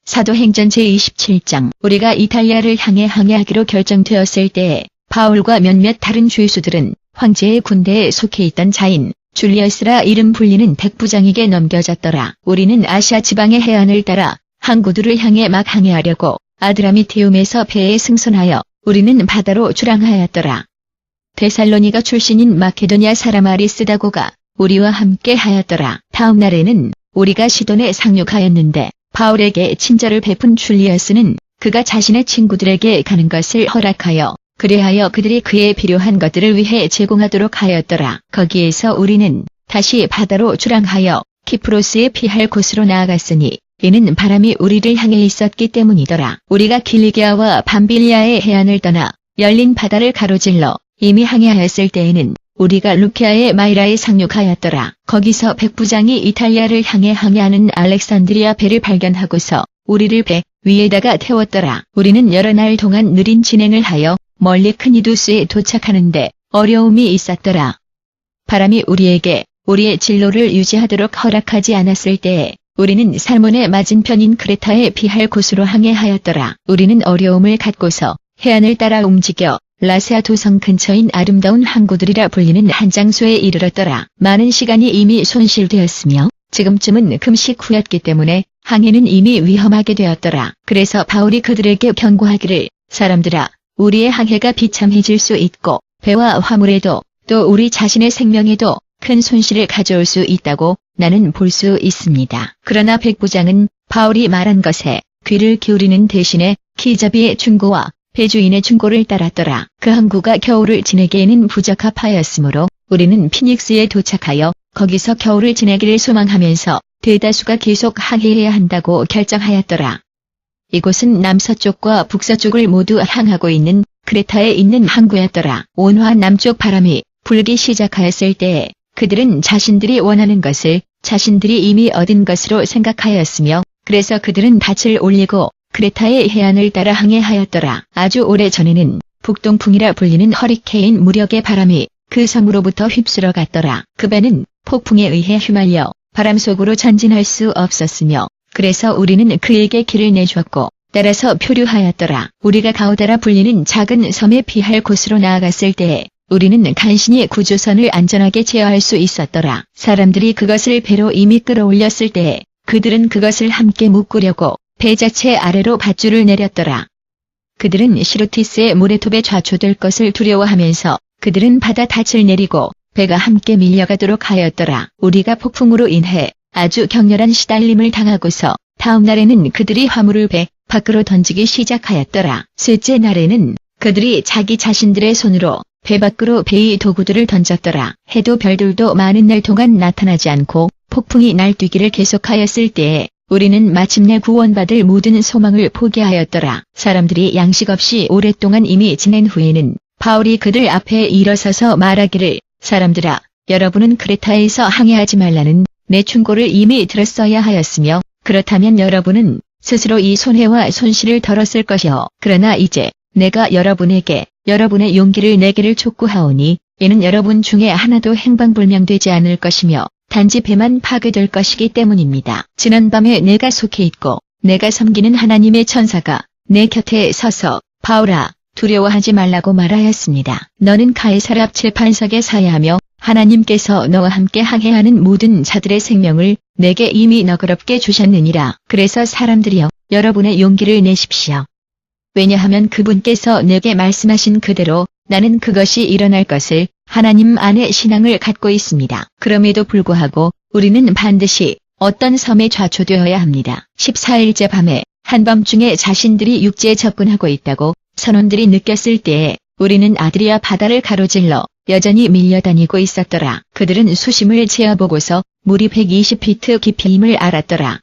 사도행전 제27장. 우리가 이탈리아를 향해 항해하기로 결정되었을 때에 바울과 몇몇 다른 죄수들은 황제의 군대에 속해 있던 자인 줄리어스라 이름 불리는 백부장에게 넘겨졌더라. 우리는 아시아 지방의 해안을 따라 항구들을 향해 막 항해하려고 아드라미티움에서 배에 승선하여 우리는 바다로 출항하였더라. 데살로니가 출신인 마케도니아 사람 아리스다고가 우리와 함께 하였더라. 다음 날에는 우리가 시돈에 상륙하였는데 바울에게 친절을 베푼 줄리어스는 그가 자신의 친구들에게 가는 것을 허락하여 그리하여 그들이 그에 필요한 것들을 위해 제공하도록 하였더라. 거기에서 우리는 다시 바다로 출항하여 키프로스에 피할 곳으로 나아갔으니 이는 바람이 우리를 향해 있었기 때문이더라. 우리가 길리기아와 밤빌리아의 해안을 떠나 열린 바다를 가로질러 이미 항해하였을 때에는 우리가 루키아의 마이라에 상륙하였더라. 거기서 백부장이 이탈리아를 향해 항해하는 알렉산드리아 배를 발견하고서 우리를 배 위에다가 태웠더라. 우리는 여러 날 동안 느린 진행을 하여 멀리 크니두스에 도착하는데 어려움이 있었더라. 바람이 우리에게 우리의 진로를 유지하도록 허락하지 않았을 때에 우리는 살몬의 맞은편인 크레타에 피할 곳으로 항해하였더라. 우리는 어려움을 갖고서 해안을 따라 움직여 라세아 도성 근처인 아름다운 항구들이라 불리는 한 장소에 이르렀더라. 많은 시간이 이미 손실되었으며 지금쯤은 금식 후였기 때문에 항해는 이미 위험하게 되었더라. 그래서 바울이 그들에게 경고하기를 사람들아, 우리의 항해가 비참해질 수 있고 배와 화물에도 또 우리 자신의 생명에도 큰 손실을 가져올 수 있다고 나는 볼 수 있습니다. 그러나 백부장은 바울이 말한 것에 귀를 기울이는 대신에 키자비의 충고와 배주인의 충고를 따랐더라. 그 항구가 겨울을 지내기에는 부적합하였으므로 우리는 피닉스에 도착하여 거기서 겨울을 지내기를 소망하면서 대다수가 계속 항해해야 한다고 결정하였더라. 이곳은 남서쪽과 북서쪽을 모두 향하고 있는 크레타에 있는 항구였더라. 온화 남쪽 바람이 불기 시작하였을 때에 그들은 자신들이 원하는 것을 자신들이 이미 얻은 것으로 생각하였으며 그래서 그들은 닻을 올리고 크레타의 해안을 따라 항해하였더라. 아주 오래전에는 북동풍이라 불리는 허리케인 무력의 바람이 그 섬으로부터 휩쓸어 갔더라. 그 배는 폭풍에 의해 휘말려 바람 속으로 전진할 수 없었으며 그래서 우리는 그에게 길을 내주었고 따라서 표류하였더라. 우리가 가우다라 불리는 작은 섬에 피할 곳으로 나아갔을 때에 우리는 간신히 구조선을 안전하게 제어할 수 있었더라. 사람들이 그것을 배로 이미 끌어올렸을 때에 그들은 그것을 함께 묶으려고 배 자체 아래로 밧줄을 내렸더라. 그들은 시루티스의 모래톱에 좌초될 것을 두려워하면서 그들은 바다 닻을 내리고 배가 함께 밀려가도록 하였더라. 우리가 폭풍으로 인해 아주 격렬한 시달림을 당하고서 다음 날에는 그들이 화물을 배 밖으로 던지기 시작하였더라. 셋째 날에는 그들이 자기 자신들의 손으로 배 밖으로 배의 도구들을 던졌더라. 해도 별들도 많은 날 동안 나타나지 않고 폭풍이 날뛰기를 계속하였을 때에 우리는 마침내 구원받을 모든 소망을 포기하였더라. 사람들이 양식 없이 오랫동안 이미 지낸 후에는 바울이 그들 앞에 일어서서 말하기를 사람들아, 여러분은 크레타에서 항해하지 말라는 내 충고를 이미 들었어야 하였으며 그렇다면 여러분은 스스로 이 손해와 손실을 덜었을 것이요. 그러나 이제 내가 여러분에게 여러분의 용기를 내기를 촉구하오니 이는 여러분 중에 하나도 행방불명되지 않을 것이며 단지 배만 파괴될 것이기 때문입니다. 지난밤에 내가 속해 있고 내가 섬기는 하나님의 천사가 내 곁에 서서 바울아, 두려워하지 말라고 말하였습니다. 너는 가이사랴 앞 재판석에 서야 하며 하나님께서 너와 함께 항해하는 모든 자들의 생명을 내게 이미 너그럽게 주셨느니라. 그래서 사람들이여, 여러분의 용기를 내십시오. 왜냐하면 그분께서 내게 말씀하신 그대로 나는 그것이 일어날 것을 하나님 안에 신앙을 갖고 있습니다. 그럼에도 불구하고 우리는 반드시 어떤 섬에 좌초되어야 합니다. 14일째 밤에 한밤중에 자신들이 육지에 접근하고 있다고 선원들이 느꼈을 때에 우리는 아드리아 바다를 가로질러 여전히 밀려다니고 있었더라. 그들은 수심을 재어보고서 물이 120피트 깊이임을 알았더라.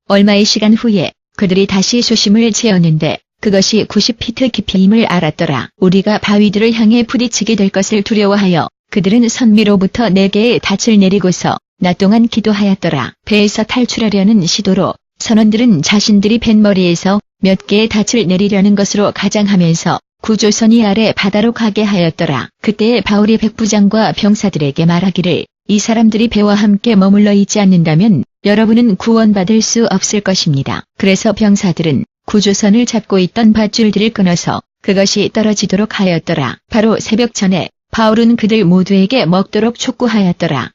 얼마의 시간 후에 그들이 다시 수심을 재었는데 그것이 90피트 깊이임을 알았더라. 우리가 바위들을 향해 부딪히게 될 것을 두려워하여 그들은 선미로부터 4개의 닻을 내리고서 낮 동안 기도하였더라. 배에서 탈출하려는 시도로 선원들은 자신들이 뱃머리에서 몇 개의 닻을 내리려는 것으로 가장하면서 구조선이 아래 바다로 가게 하였더라. 그때에 바울이 백부장과 병사들에게 말하기를 이 사람들이 배와 함께 머물러 있지 않는다면 여러분은 구원받을 수 없을 것입니다. 그래서 병사들은 구조선을 잡고 있던 밧줄들을 끊어서 그것이 떨어지도록 하였더라. 바로 새벽 전에 바울은 그들 모두에게 먹도록 촉구하였더라.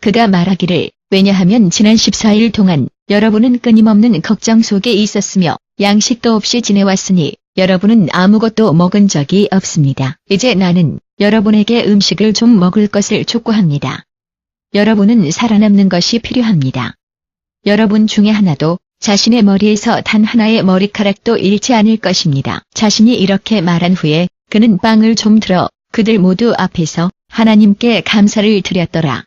그가 말하기를, 왜냐하면 지난 14일 동안 여러분은 끊임없는 걱정 속에 있었으며 양식도 없이 지내왔으니 여러분은 아무것도 먹은 적이 없습니다. 이제 나는 여러분에게 음식을 좀 먹을 것을 촉구합니다. 여러분은 살아남는 것이 필요합니다. 여러분 중에 하나도 자신의 머리에서 단 하나의 머리카락도 잃지 않을 것입니다. 자신이 이렇게 말한 후에 그는 빵을 좀 들어 그들 모두 앞에서 하나님께 감사를 드렸더라.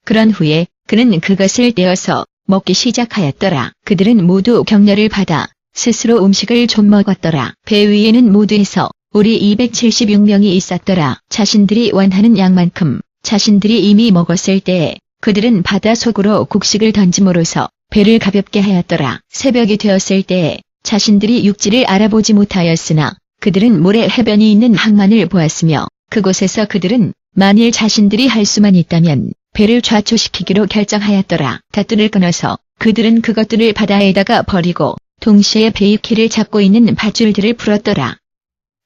그런 후에 그는 그것을 떼어서 먹기 시작하였더라. 그들은 모두 격려를 받아 스스로 음식을 좀 먹었더라. 배 위에는 모두에서 우리 276명이 있었더라. 자신들이 원하는 양만큼 자신들이 이미 먹었을 때에 그들은 바다 속으로 곡식을 던짐으로써 배를 가볍게 하였더라. 새벽이 되었을 때에 자신들이 육지를 알아보지 못하였으나 그들은 모래 해변이 있는 항만을 보았으며 그곳에서 그들은 만일 자신들이 할 수만 있다면 배를 좌초시키기로 결정하였더라. 닷들을 끊어서 그들은 그것들을 바다에다가 버리고 동시에 배의 키를 잡고 있는 밧줄들을 풀었더라.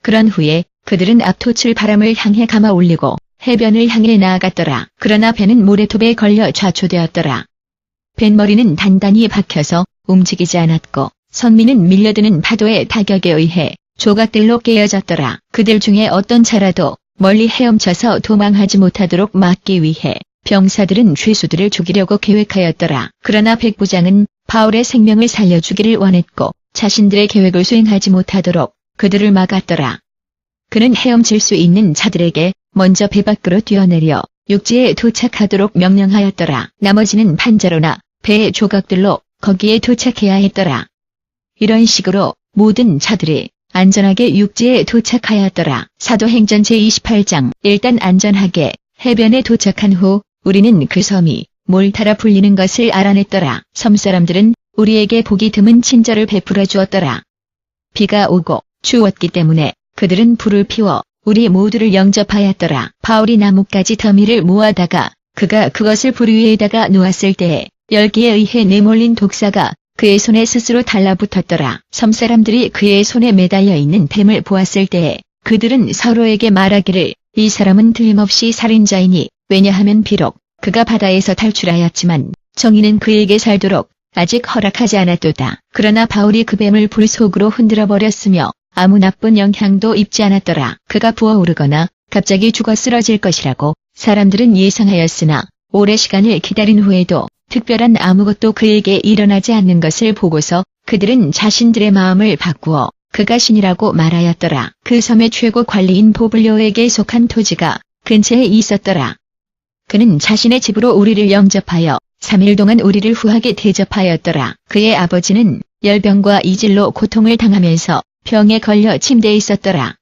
그런 후에 그들은 앞토출 바람을 향해 감아 올리고 해변을 향해 나아갔더라. 그러나 배는 모래톱에 걸려 좌초되었더라. 뱃머리는 단단히 박혀서 움직이지 않았고 선미는 밀려드는 파도의 타격에 의해 조각들로 깨어졌더라. 그들 중에 어떤 차라도 멀리 헤엄쳐서 도망하지 못하도록 막기 위해 병사들은 죄수들을 죽이려고 계획하였더라. 그러나 백부장은 바울의 생명을 살려주기를 원했고 자신들의 계획을 수행하지 못하도록 그들을 막았더라. 그는 헤엄칠 수 있는 자들에게 먼저 배 밖으로 뛰어내려 육지에 도착하도록 명령하였더라. 나머지는 판자로나 배의 조각들로 거기에 도착해야 했더라. 이런 식으로 모든 자들이 안전하게 육지에 도착하였더라. 사도행전 제28장. 일단 안전하게 해변에 도착한 후 우리는 그 섬이 몰타라 불리는 것을 알아냈더라. 섬 사람들은 우리에게 보기 드문 친절을 베풀어 주었더라. 비가 오고 추웠기 때문에 그들은 불을 피워 우리 모두를 영접하였더라. 바울이 나뭇가지 더미를 모아다가 그가 그것을 불 위에다가 놓았을 때에 열기에 의해 내몰린 독사가 그의 손에 스스로 달라붙었더라. 섬 사람들이 그의 손에 매달려 있는 뱀을 보았을 때에 그들은 서로에게 말하기를, 이 사람은 틀림없이 살인자이니, 왜냐하면 비록 그가 바다에서 탈출하였지만 정의는 그에게 살도록 아직 허락하지 않았도다. 그러나 바울이 그 뱀을 불 속으로 흔들어 버렸으며 아무 나쁜 영향도 입지 않았더라. 그가 부어오르거나 갑자기 죽어 쓰러질 것이라고 사람들은 예상하였으나 오래 시간을 기다린 후에도 특별한 아무것도 그에게 일어나지 않는 것을 보고서 그들은 자신들의 마음을 바꾸어 그가 신이라고 말하였더라. 그 섬의 최고 관리인 보블료에게 속한 토지가 근처에 있었더라. 그는 자신의 집으로 우리를 영접하여 3일 동안 우리를 후하게 대접하였더라. 그의 아버지는 열병과 이질로 고통을 당하면서 병에 걸려 침대에 있었더라.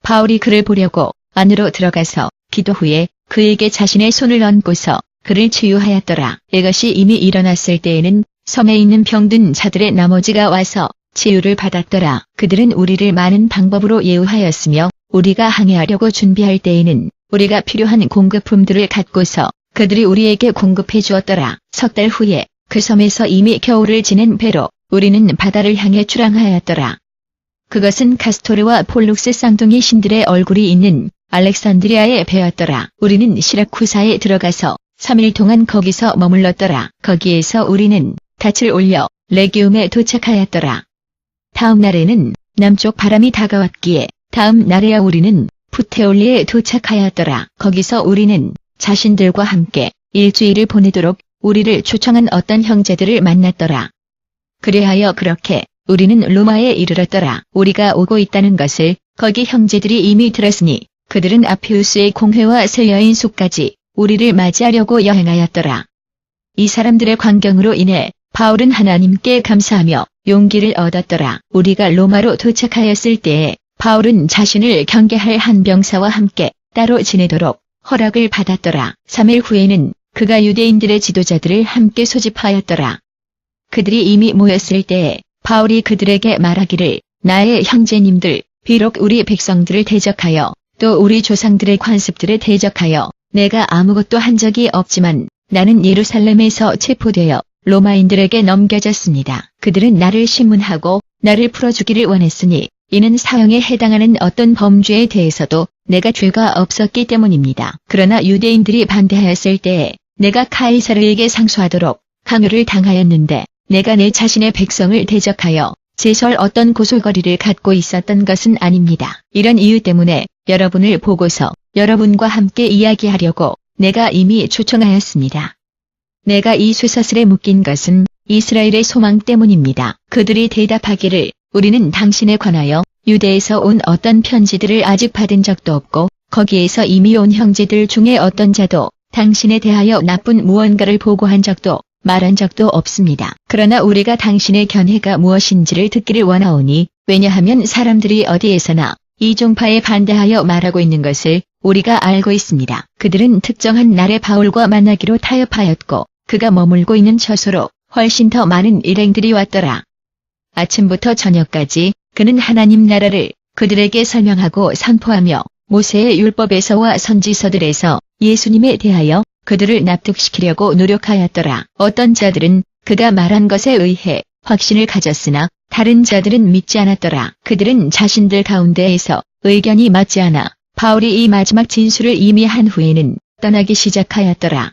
바울이 그를 보려고 안으로 들어가서 기도 후에 그에게 자신의 손을 얹고서 그를 치유하였더라. 이것이 이미 일어났을 때에는 섬에 있는 병든 자들의 나머지가 와서 치유를 받았더라. 그들은 우리를 많은 방법으로 예우하였으며 우리가 항해하려고 준비할 때에는 우리가 필요한 공급품들을 갖고서 그들이 우리에게 공급해 주었더라. 석 달 후에 그 섬에서 이미 겨울을 지낸 배로 우리는 바다를 향해 출항하였더라. 그것은 카스토르와 폴룩스 쌍둥이 신들의 얼굴이 있는 알렉산드리아의 배였더라. 우리는 시라쿠사에 들어가서 3일 동안 거기서 머물렀더라. 거기에서 우리는 닻을 올려 레기움에 도착하였더라. 다음 날에는 남쪽 바람이 다가왔기에 다음 날에야 우리는 푸테올리에 도착하였더라. 거기서 우리는 자신들과 함께 일주일을 보내도록 우리를 초청한 어떤 형제들을 만났더라. 그리하여 그렇게 우리는 로마에 이르렀더라. 우리가 오고 있다는 것을 거기 형제들이 이미 들었으니 그들은 아피우스의 공회와 새 여인 숙까지 우리를 맞이하려고 여행하였더라. 이 사람들의 광경으로 인해 바울은 하나님께 감사하며 용기를 얻었더라. 우리가 로마로 도착하였을 때에 바울은 자신을 경계할 한 병사와 함께 따로 지내도록 허락을 받았더라. 3일 후에는 그가 유대인들의 지도자들을 함께 소집하였더라. 그들이 이미 모였을 때에 바울이 그들에게 말하기를, 나의 형제님들, 비록 우리 백성들을 대적하여 또 우리 조상들의 관습들에 대적하여 내가 아무것도 한 적이 없지만 나는 예루살렘에서 체포되어 로마인들에게 넘겨졌습니다. 그들은 나를 심문하고 나를 풀어주기를 원했으니 이는 사형에 해당하는 어떤 범죄에 대해서도 내가 죄가 없었기 때문입니다. 그러나 유대인들이 반대하였을 때에 내가 카이사르에게 상소하도록 강요를 당하였는데 내가 내 자신의 백성을 대적하여 제설 어떤 고솔거리를 갖고 있었던 것은 아닙니다. 이런 이유 때문에 여러분을 보고서 여러분과 함께 이야기하려고 내가 이미 초청하였습니다. 내가 이 쇠사슬에 묶인 것은 이스라엘의 소망 때문입니다. 그들이 대답하기를 우리는 당신에 관하여 유대에서 온 어떤 편지들을 아직 받은 적도 없고 거기에서 이미 온 형제들 중에 어떤 자도 당신에 대하여 나쁜 무언가를 보고한 적도 말한 적도 없습니다. 그러나 우리가 당신의 견해가 무엇인지를 듣기를 원하오니 왜냐하면 사람들이 어디에서나 이 종파에 반대하여 말하고 있는 것을 우리가 알고 있습니다. 그들은 특정한 날에 바울과 만나기로 타협하였고 그가 머물고 있는 처소로 훨씬 더 많은 일행들이 왔더라. 아침부터 저녁까지 그는 하나님 나라를 그들에게 설명하고 선포하며 모세의 율법에서와 선지서들에서 예수님에 대하여 그들을 납득시키려고 노력하였더라. 어떤 자들은 그가 말한 것에 의해 확신을 가졌으나 다른 자들은 믿지 않았더라. 그들은 자신들 가운데에서 의견이 맞지 않아 바울이 이 마지막 진술을 이미 한 후에는 떠나기 시작하였더라.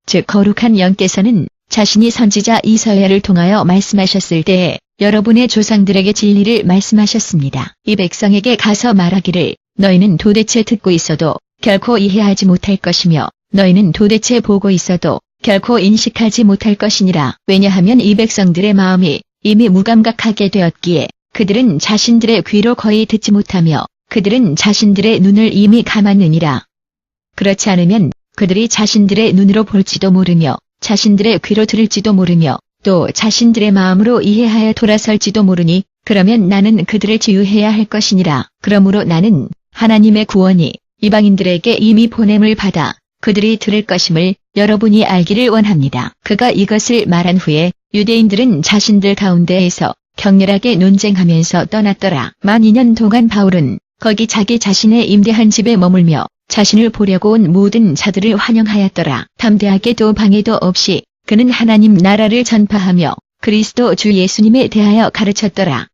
즉 거룩한 영께서는 자신이 선지자 이사야를 통하여 말씀하셨을 때에 여러분의 조상들에게 진리를 말씀하셨습니다. 이 백성에게 가서 말하기를 너희는 도대체 듣고 있어도 결코 이해하지 못할 것이며 너희는 도대체 보고 있어도 결코 인식하지 못할 것이니라. 왜냐하면 이 백성들의 마음이 이미 무감각하게 되었기에 그들은 자신들의 귀로 거의 듣지 못하며 그들은 자신들의 눈을 이미 감았느니라. 그렇지 않으면 그들이 자신들의 눈으로 볼지도 모르며 자신들의 귀로 들을지도 모르며 또 자신들의 마음으로 이해하여 돌아설지도 모르니 그러면 나는 그들을 치유해야 할 것이니라. 그러므로 나는 하나님의 구원이 이방인들에게 이미 보냄을 받아 그들이 들을 것임을 여러분이 알기를 원합니다. 그가 이것을 말한 후에 유대인들은 자신들 가운데에서 격렬하게 논쟁하면서 떠났더라. 만 2년 동안 바울은 거기 자기 자신의 임대한 집에 머물며 자신을 보려고 온 모든 자들을 환영하였더라. 담대하게도 방해도 없이 그는 하나님 나라를 전파하며 그리스도 주 예수님에 대하여 가르쳤더라.